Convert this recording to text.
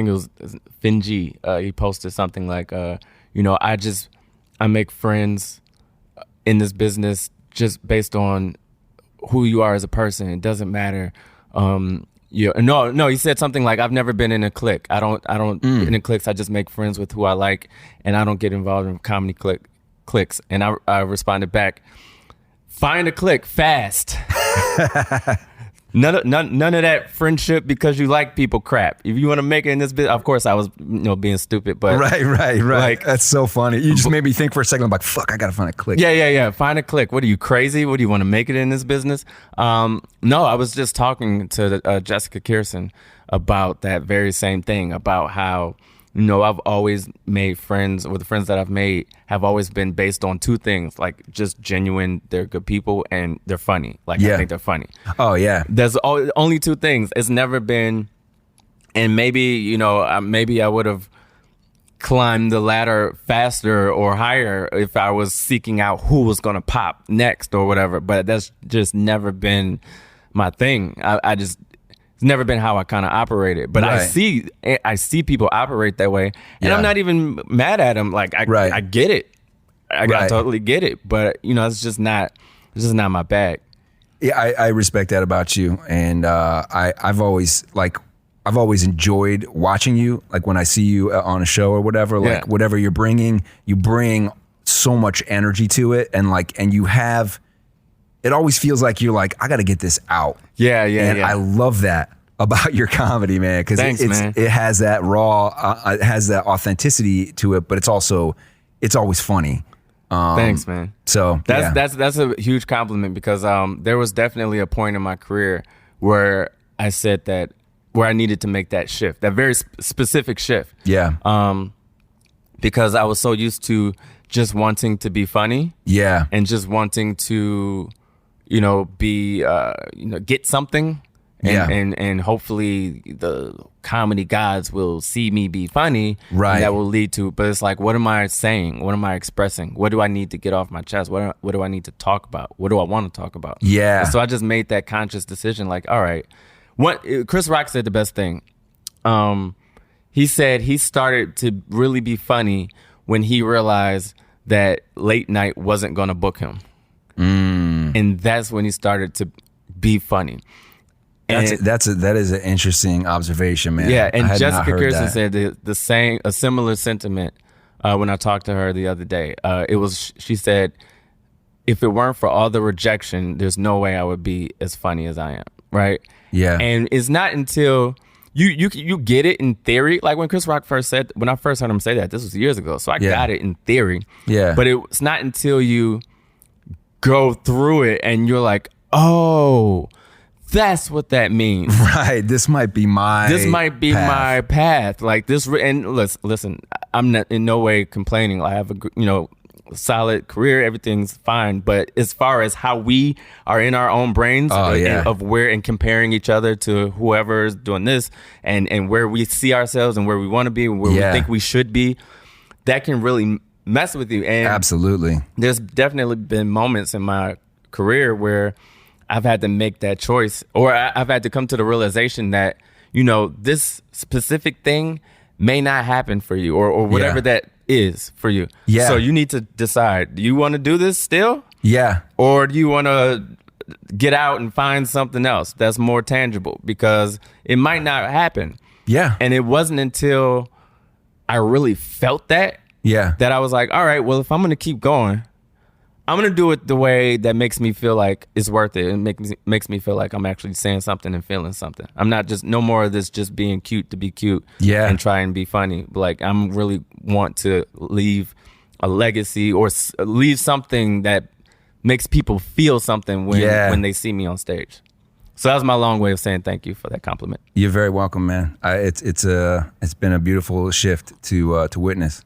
think it was Finji. He posted something like, I make friends in this business just based on who you are as a person. It doesn't matter. He said something like, I've never been in a clique. I don't in a cliques. I just make friends with who I like, and I don't get involved in comedy cliques. And I responded back, find a clique fast. None of that friendship because you like people crap. If you want to make it in this business, of course I was being stupid, but right. Like, that's so funny. You just made me think for a second. I'm like, fuck, I gotta find a clique. Yeah. Find a clique. What are you, crazy? What do you want to make it in this business? No, I was just talking to Jessica Kirson about that very same thing, about how I've always made friends, or the friends that I've made have always been based on two things, like just genuine, they're good people, and they're funny. Like, I think they're funny. Oh, yeah. There's only two things. It's never been, and maybe, maybe I would have climbed the ladder faster or higher if I was seeking out who was going to pop next or whatever, but that's just never been my thing. It's never been how I kind of operated, but right. I see people operate that way, and I'm not even mad at them. Like, I get it, I totally get it, but it's just not my bag. Yeah, I respect that about you, and I've always enjoyed watching you. Like, when I see you on a show or whatever, like whatever you're bringing, you bring so much energy to it, and you have. It always feels like you're like, I got to get this out. Yeah. I love that about your comedy, man, because it has that raw, it has that authenticity to it, but it's always funny. Thanks, man. So that's a huge compliment, because there was definitely a point in my career where I said that, where I needed to make that shift, that very specific shift. Yeah. Because I was so used to just wanting to be funny. Yeah. And just wanting to, get something, and hopefully the comedy gods will see me be funny, right? And that will lead to. But it's like, what am I saying? What am I expressing? What do I need to get off my chest? What do I need to talk about? What do I want to talk about? Yeah. And so I just made that conscious decision. Like, all right, Chris Rock said the best thing. He said he started to really be funny when he realized that late night wasn't going to book him. And that's when he started to be funny. That is an interesting observation, man. Yeah, and Jessica Kirsten said a similar sentiment when I talked to her the other day. She said, if it weren't for all the rejection, there's no way I would be as funny as I am, right? Yeah. And it's not until you get it in theory. Like, when Chris Rock when I first heard him say that, this was years ago, so I got it in theory. Yeah. But it's not until you go through it and you're like, oh, that's what that means. Right. This might be my path. Like this. And listen, I'm not in no way complaining. I have a solid career. Everything's fine. But as far as how we are in our own brains of where, and comparing each other to whoever's doing this, and where we see ourselves and where we want to be, and where we think we should be, that can really mess with you. And absolutely, there's definitely been moments in my career where I've had to make that choice, or I've had to come to the realization that, this specific thing may not happen for you, or whatever that is for you. Yeah. So you need to decide, do you want to do this still? Yeah. Or do you want to get out and find something else that's more tangible? Because it might not happen. Yeah. And it wasn't until I really felt that I was like, all right, well, if I'm going to keep going, I'm going to do it the way that makes me feel like it's worth it, and makes me feel like I'm actually saying something and feeling something. I'm not just, no more of this just being cute to be cute and try and be funny. Like, I'm really want to leave a legacy, or leave something that makes people feel something when they see me on stage. So that was my long way of saying thank you for that compliment. You're very welcome, man. It's been a beautiful shift to witness.